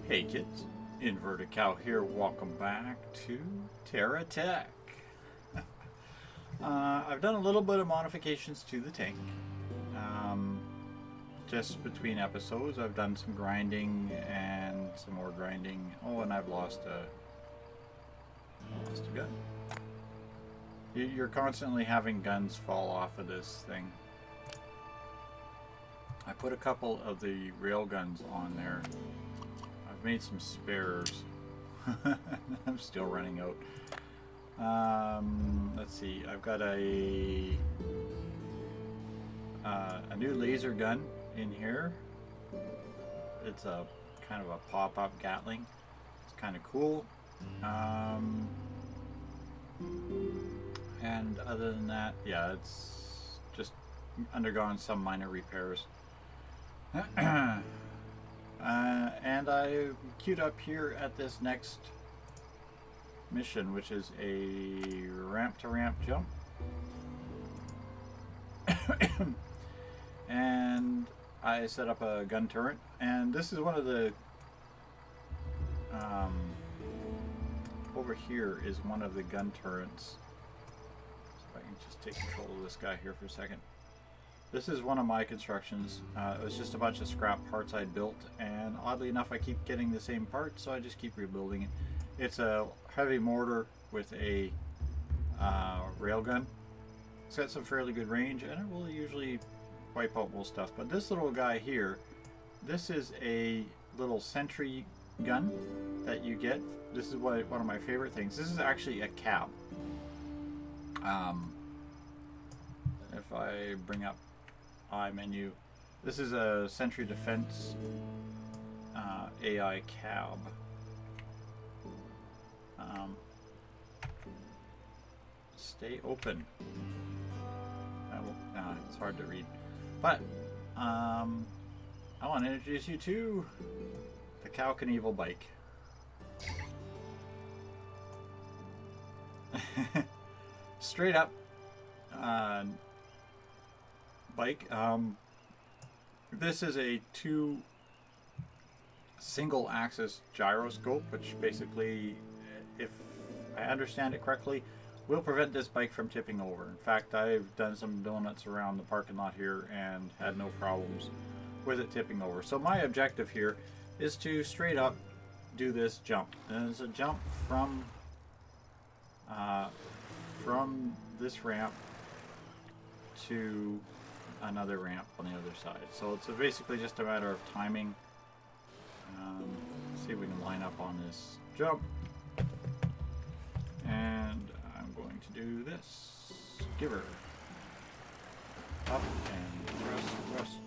Hey kids, Inverted Cow here. Welcome back to Terra Tech. I've done a little bit of modifications to the tank. Um, just between episodes, I've done some grinding and some more grinding. Oh, and I've lost a gun. You're constantly having guns fall off of this thing. I put a couple of the rail guns on there. I've made some spares. I'm still running out. Let's see. I've got a new laser gun in here. It's a kind of a pop-up Gatling. It's kind of cool. And other than that, yeah, it's just undergone some minor repairs. And I queued up here at this next mission, which is a ramp-to-ramp jump. And I set up a gun turret, and this is one of the over here is one of the gun turrets. So if I can just take control of this guy here for a second. This is one of my constructions. It was just a bunch of scrap parts I'd built, and oddly enough I keep getting the same parts, so I just keep rebuilding it. It's a heavy mortar with a railgun. It's got some fairly good range, and it will usually wipe out most stuff. But this little guy here, this is a little sentry gun that you get. This is one of my favorite things. This is actually a cab. If I bring up menu, this is a Sentry Defense AI cab. Stay open. It's hard to read, but I want to introduce you to the Cow Knievel bike. Straight up bike. This is a single axis gyroscope, which basically, if I understand it correctly, will prevent this bike from tipping over. In fact, I've done some donuts around the parking lot here and had no problems with it tipping over. So my objective here is to straight up do this jump. And it's a jump from this ramp to another ramp on the other side. So it's basically just a matter of timing. See if we can line up on this jump. And I'm going to do this. Give her. Up and thrust.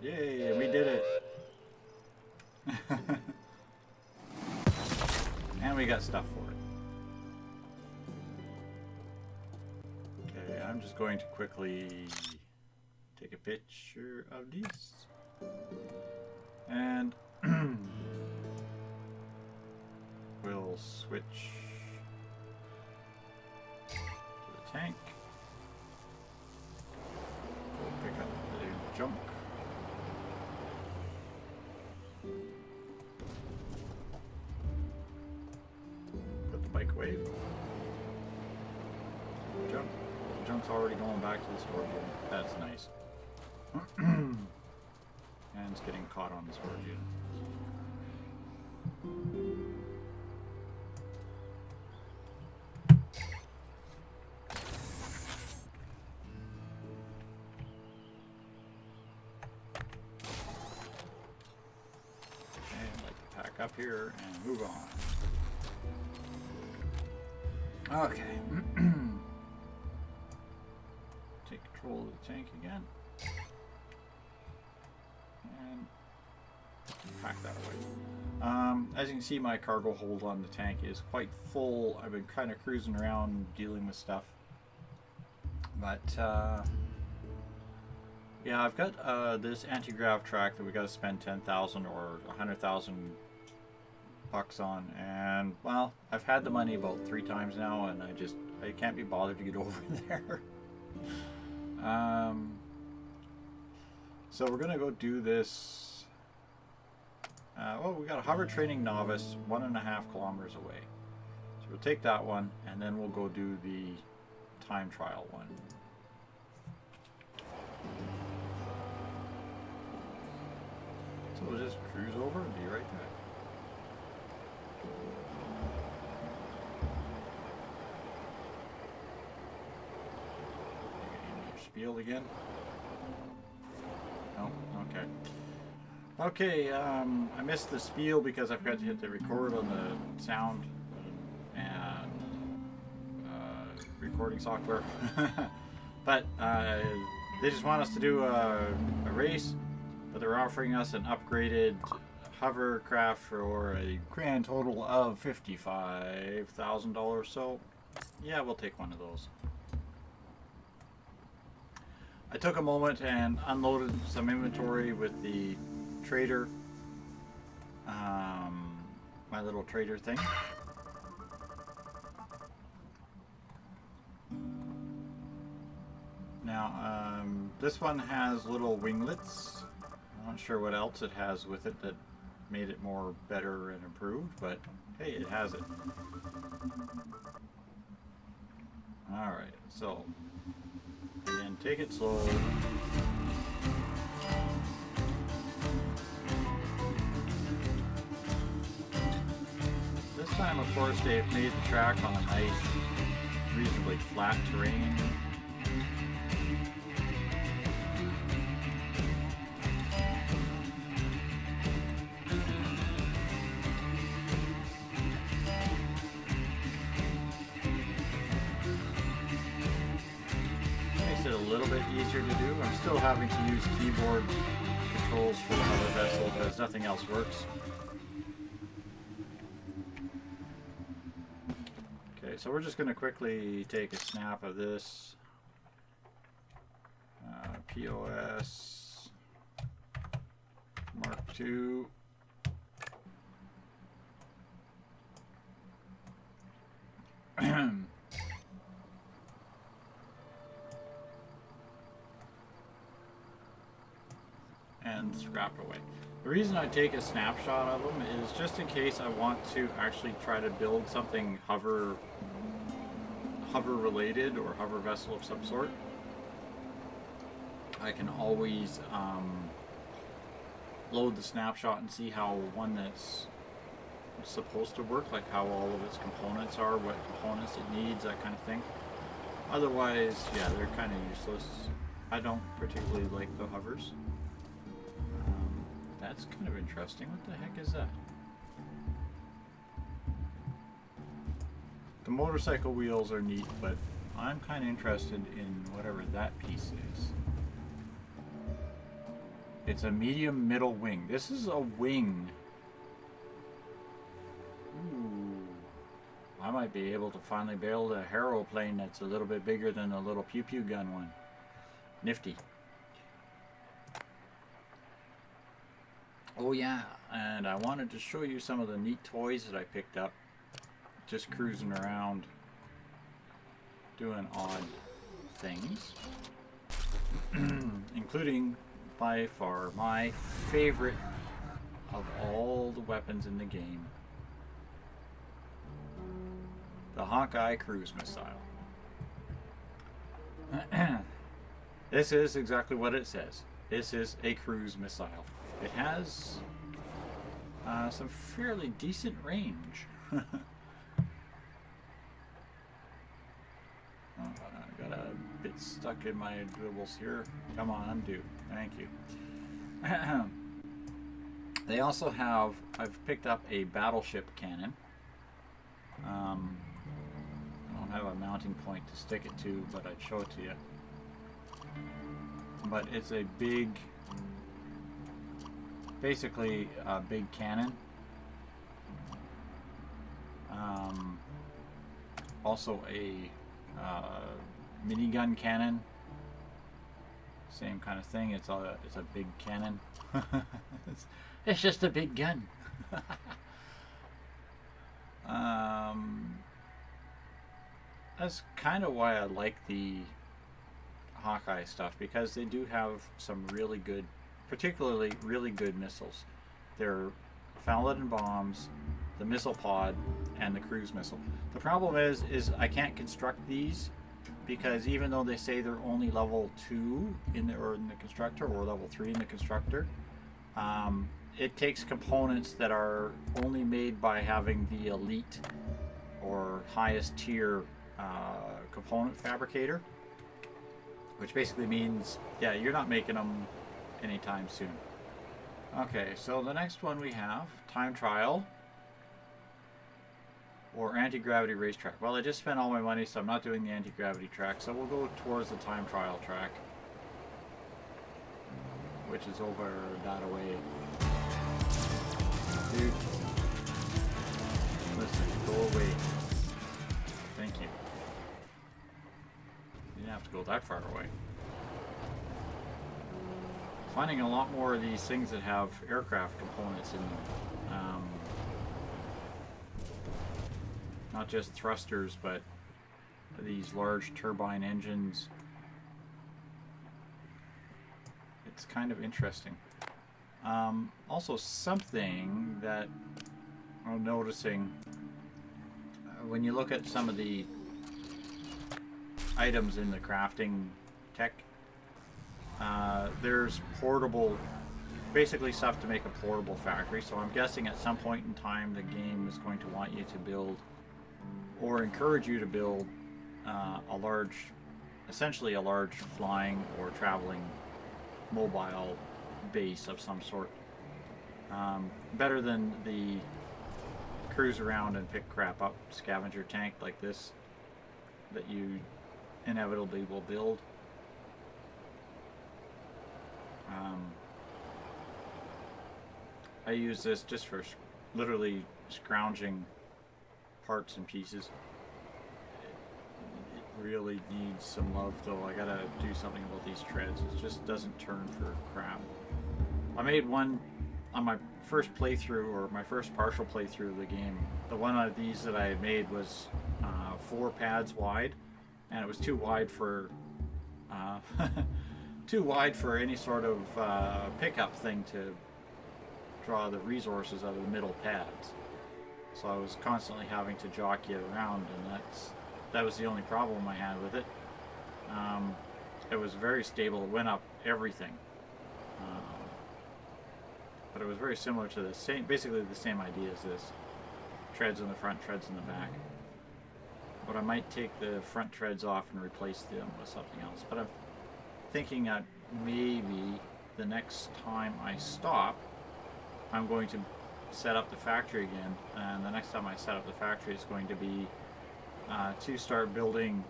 Yay, we did it. And we got stuff for it. Okay, I'm just going to quickly take a picture of these. And we'll switch to the tank. We'll pick up the junk. Put the bike away. Junk. The junk's already going back to the storage unit. That's nice. And it's getting caught on the storage unit. And I'd like to pack up here and move on. Okay. Take control of the tank again. And pack that away. As you can see, my cargo hold on the tank is quite full. I've been kind of cruising around dealing with stuff. But, yeah, I've got this anti-grav track that we got to spend 10,000 or 100,000 bucks on. And, well, I've had the money about 3 times now, and I can't be bothered to get over there. So we're gonna go do this Oh, we got a hover training novice 1.5 kilometers away. So we'll take that one, and then we'll go do the time trial one. So we'll just cruise over and be right back. Spiel again? No? Okay. Okay, I missed the spiel because I forgot to hit the record on the sound and recording software. But they just want us to do a race, but they're offering us an upgraded hovercraft for a grand total of $55,000. So, yeah, we'll take one of those. I took a moment and unloaded some inventory with the trader, my little trader thing. Now, this one has little winglets. I'm not sure what else it has with it that made it more better and improved, but hey, it has it. Alright, so again, take it slow. This time, of course, they've made the track on a nice, reasonably flat terrain. Makes it a little bit easier to do. I'm still having to use keyboard controls for the hover vessel because nothing else works. Okay, so we're just going to quickly take a snap of this. POS Mark II. And scrapped away. The reason I take a snapshot of them is just in case I want to actually try to build something hover related or hover vessel of some sort. I can always load the snapshot and see how one that's supposed to work, like how all of its components are, what components it needs, that kind of thing. Otherwise, yeah, they're kind of useless. I don't particularly like the hovers. That's kind of interesting. What the heck is that? The motorcycle wheels are neat, but I'm kind of interested in whatever that piece is. It's a medium middle wing. This is a wing. Ooh. I might be able to finally build a aeroplane that's a little bit bigger than the little pew-pew gun one. Nifty. Oh yeah, and I wanted to show you some of the neat toys that I picked up just cruising around doing odd things. Including by far my favorite of all the weapons in the game, the Hawkeye cruise missile. This is exactly what it says. This is a cruise missile. It has some fairly decent range. I got a bit stuck in my dribbles here. Come on, undo. Thank you. They also have, I've picked up a battleship cannon. I don't have a mounting point to stick it to, but I'd show it to you. But it's a big, basically a big cannon. Also a minigun cannon. Same kind of thing. It's a big cannon. it's just a big gun. That's kind of why I like the Hawkeye stuff, because they do have some really good, particularly really good missiles. They're Paladin bombs, the missile pod, and the cruise missile. The problem is I can't construct these because even though they say they're only level 2 in the constructor, or level 3 in the constructor, it takes components that are only made by having the elite or highest tier component fabricator, which basically means, yeah, you're not making them anytime soon. Okay, so the next one we have, time trial or anti-gravity racetrack. Well, I just spent all my money, so I'm not doing the anti-gravity track, so we'll go towards the time trial track, which is over that away. Dude, listen, go away. Thank you. You didn't have to go that far away. Finding a lot more of these things that have aircraft components in them. Not just thrusters, but these large turbine engines. It's kind of interesting. Also, something that I'm noticing when you look at some of the items in the crafting tech, there's portable, basically stuff to make a portable factory. So I'm guessing at some point in time the game is going to want you to build, or encourage you to build, essentially a large flying or traveling mobile base of some sort. Better than the cruise around and pick crap up scavenger tank like this that you inevitably will build. I use this just for literally scrounging parts and pieces. It really needs some love, though. I gotta do something about these treads. It just doesn't turn for crap. I made one on my first playthrough, or my first partial playthrough of the game. The one of these that I had made was 4 pads wide, and it was too wide for too wide for any sort of pickup thing to draw the resources out of the middle pads. So I was constantly having to jockey it around, and that was the only problem I had with it. It was very stable. It went up everything, but it was very similar to basically the same idea as this. Treads in the front, treads in the back. But I might take the front treads off and replace them with something else. But I'm thinking that maybe the next time I stop, I'm going to set up the factory again, and the next time I set up the factory is going to be to start building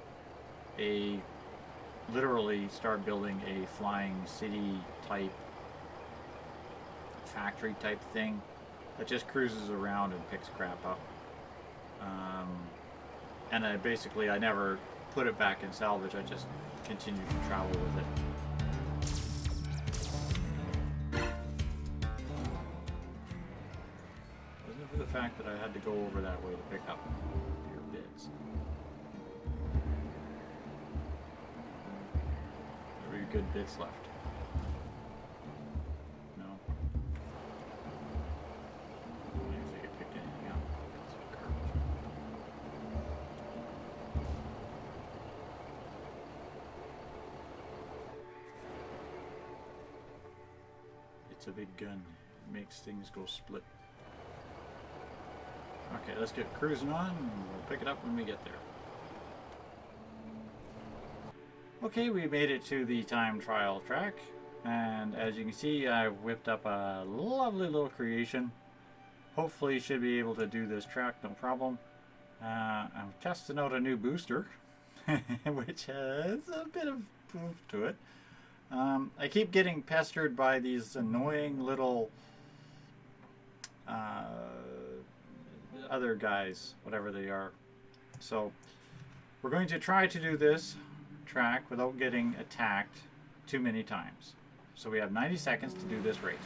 literally start building a flying city type factory type thing that just cruises around and picks crap up. And I never put it back in salvage, I just continue to travel with it. For the fact that I had to go over that way to pick up your bits. There were good bits left. No. I don't think I picked anything up. It's garbage. It's a big gun. It makes things go split. Okay, let's get cruising on, and we'll pick it up when we get there. Okay, we made it to the time trial track, and as you can see, I've whipped up a lovely little creation. Hopefully should be able to do this track no problem. I'm testing out a new booster, which has a bit of poof to it. I keep getting pestered by these annoying little other guys, whatever they are. So we're going to try to do this track without getting attacked too many times. So we have 90 seconds to do this race.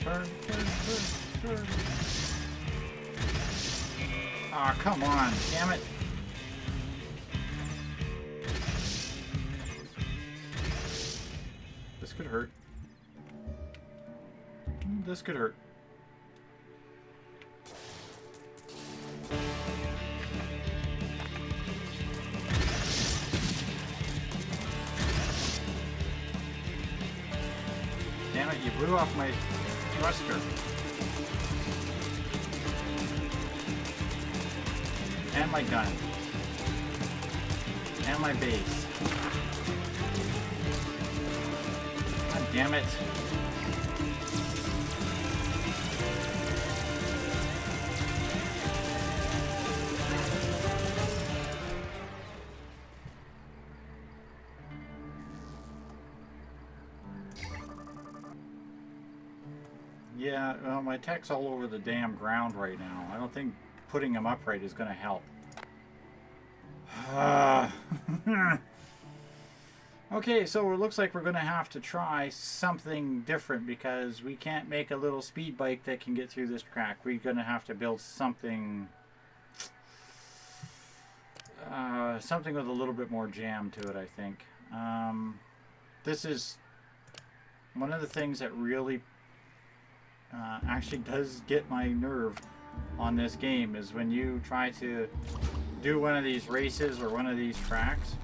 Turn, turn, turn, turn. Aw, come on, damn it. could hurt. This could hurt. Damn it, you blew off my thruster. And my gun. And my base. God damn it. Yeah, well, my tech's all over the damn ground right now. I don't think putting them upright is going to help. Okay, so it looks like we're going to have to try something different because we can't make a little speed bike that can get through this track. We're going to have to build something something with a little bit more jam to it, I think. This is one of the things that really actually does get my nerve on this game is when you try to do one of these races or one of these tracks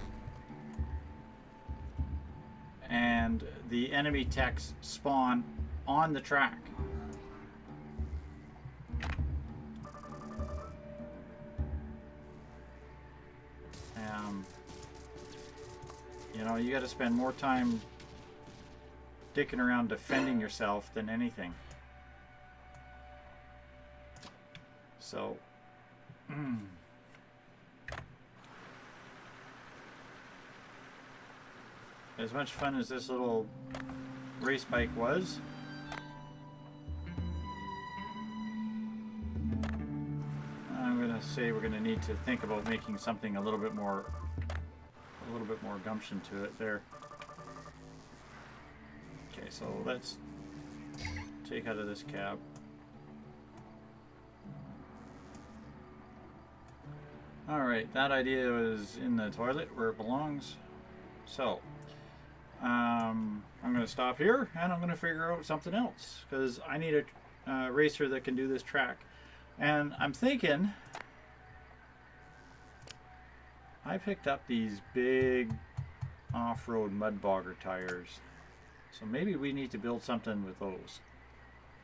and the enemy techs spawn on the track. You know, you got to spend more time dicking around defending yourself than anything. So, as much fun as this little race bike was, I'm gonna say we're gonna need to think about making something a little bit more gumption to it there. Okay, so let's take out of this cab. Alright, that idea was in the toilet where it belongs. So, I'm going to stop here and I'm going to figure out something else because I need a racer that can do this track. And I'm thinking, I picked up these big off-road mud bogger tires. So maybe we need to build something with those.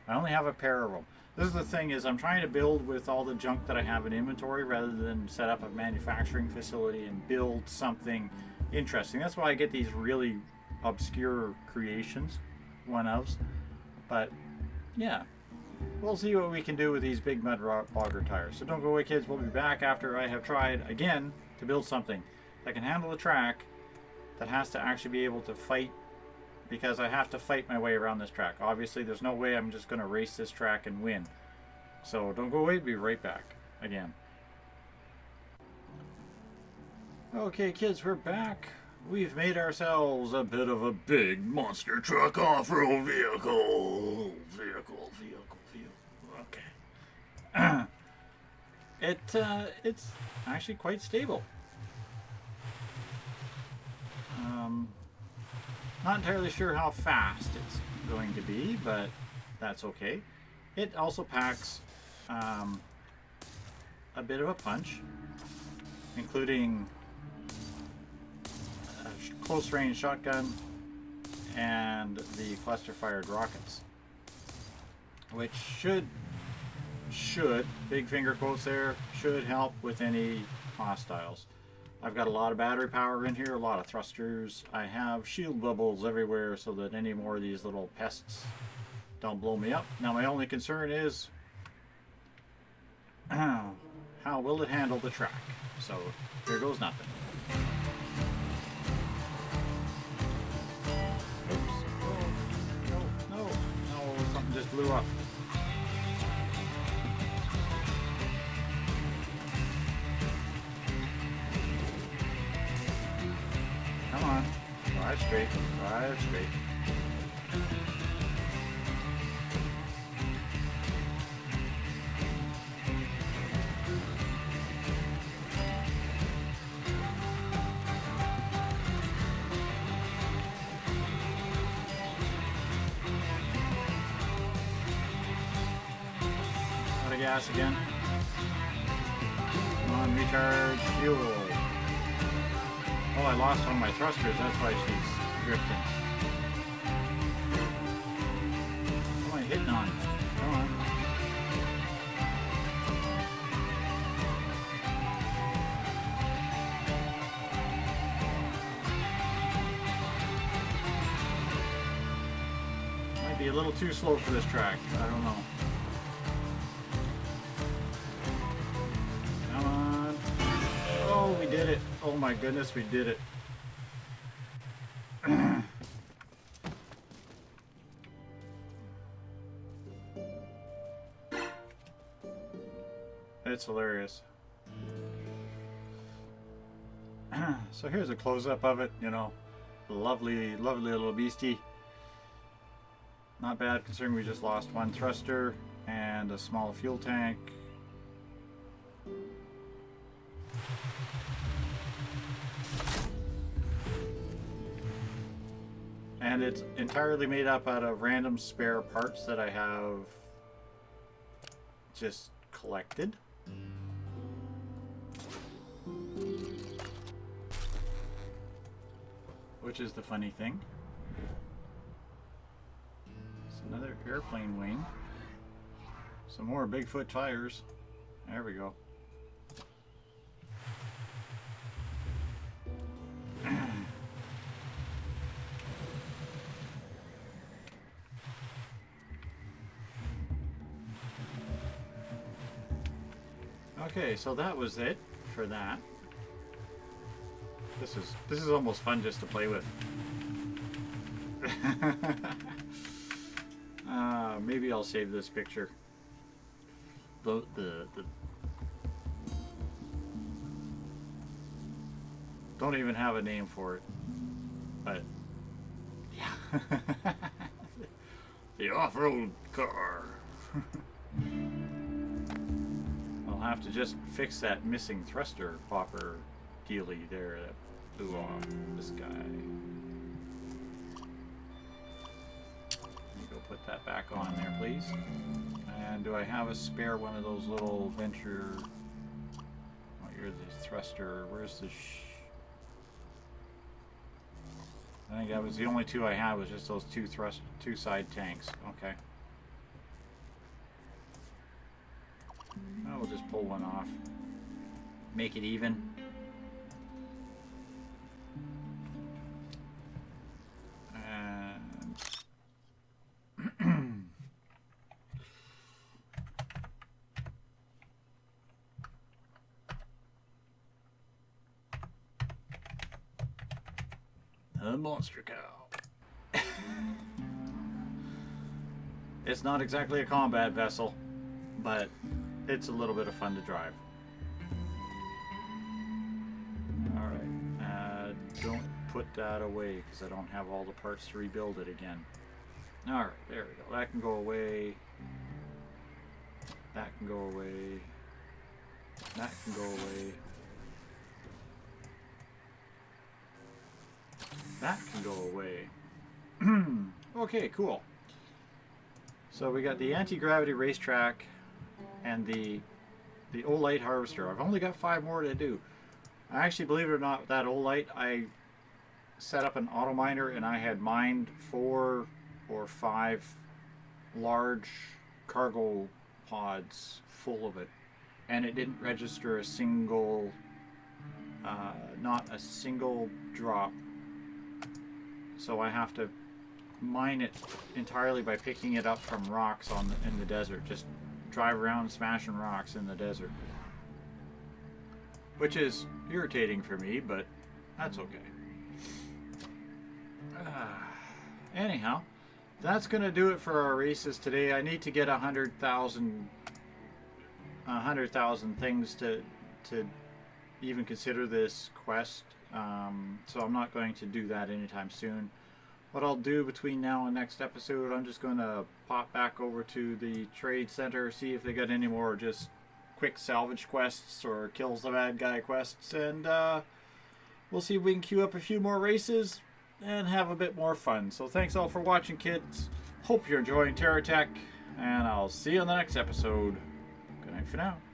I only have a pair of them. This is the thing is I'm trying to build with all the junk that I have in inventory rather than set up a manufacturing facility and build something interesting. That's why I get these really obscure creations, one-ofs. But yeah, we'll see what we can do with these big mud bogger tires. So don't go away, kids. We'll be back after I have tried again to build something that can handle a track that has to actually be able to fight, because I have to fight my way around this track. Obviously, there's no way I'm just going to race this track and win. So don't go away, be right back again. Okay, kids, we're back. We've made ourselves a bit of a big monster truck off-road vehicle. Okay. It's actually quite stable. Not entirely sure how fast it's going to be, but that's okay. It also packs a bit of a punch, including a close-range shotgun and the cluster-fired rockets, which should, big finger quotes there, should help with any hostiles. I've got a lot of battery power in here, a lot of thrusters. I have shield bubbles everywhere so that any more of these little pests don't blow me up. Now my only concern is how will it handle the track? So here goes nothing. Oops. Oh, no, something just blew up. Come on, drive straight, drive straight. gas again. Come on, recharge fuel. Oh, I lost one of my thrusters. That's why she's drifting. What am I hitting on? Come on. Might be a little too slow for this track. I don't know. Come on. Oh, we did it. Oh my goodness, we did it. It's hilarious. So here's a close-up of it, you know. Lovely, lovely little beastie. Not bad considering we just lost one thruster and a small fuel tank. And it's entirely made up out of random spare parts that I have just collected. Which is the funny thing. It's another airplane wing. Some more Bigfoot tires. There we go. Okay, so that was it for that. This is almost fun just to play with. Maybe I'll save this picture. The don't even have a name for it, but yeah, the off-road car. I'll have to just fix that missing thruster popper dealie there that blew off this guy. Let me go put that back on there, please. And do I have a spare one of those little venture? Oh, you're the thruster. Where's the? I think that was the only two I had. Was just those two side tanks. Okay. We'll just pull one off. Make it even. A monster cow. It's not exactly a combat vessel, but it's a little bit of fun to drive. Alright, don't put that away because I don't have all the parts to rebuild it again. Alright, there we go. That can go away. That can go away. That can go away. That can go away. Okay, cool. So we got the anti-gravity racetrack and the Oolite harvester. I've only got 5 more to do. I actually, believe it or not, that Oolite, I set up an auto miner and I had mined 4 or 5 large cargo pods full of it, and it didn't register a single, not a single drop. So I have to mine it entirely by picking it up from rocks in the desert. Just drive around smashing rocks in the desert. Which is irritating for me, but that's okay. Anyhow, that's going to do it for our races today. I need to get 100,000 things to even consider this quest. So I'm not going to do that anytime soon. What I'll do between now and next episode, I'm just going to pop back over to the trade center, see if they got any more just quick salvage quests or kills the bad guy quests, and we'll see if we can queue up a few more races and have a bit more fun. So thanks all for watching, kids. Hope you're enjoying TerraTech, and I'll see you on the next episode. Good night for now.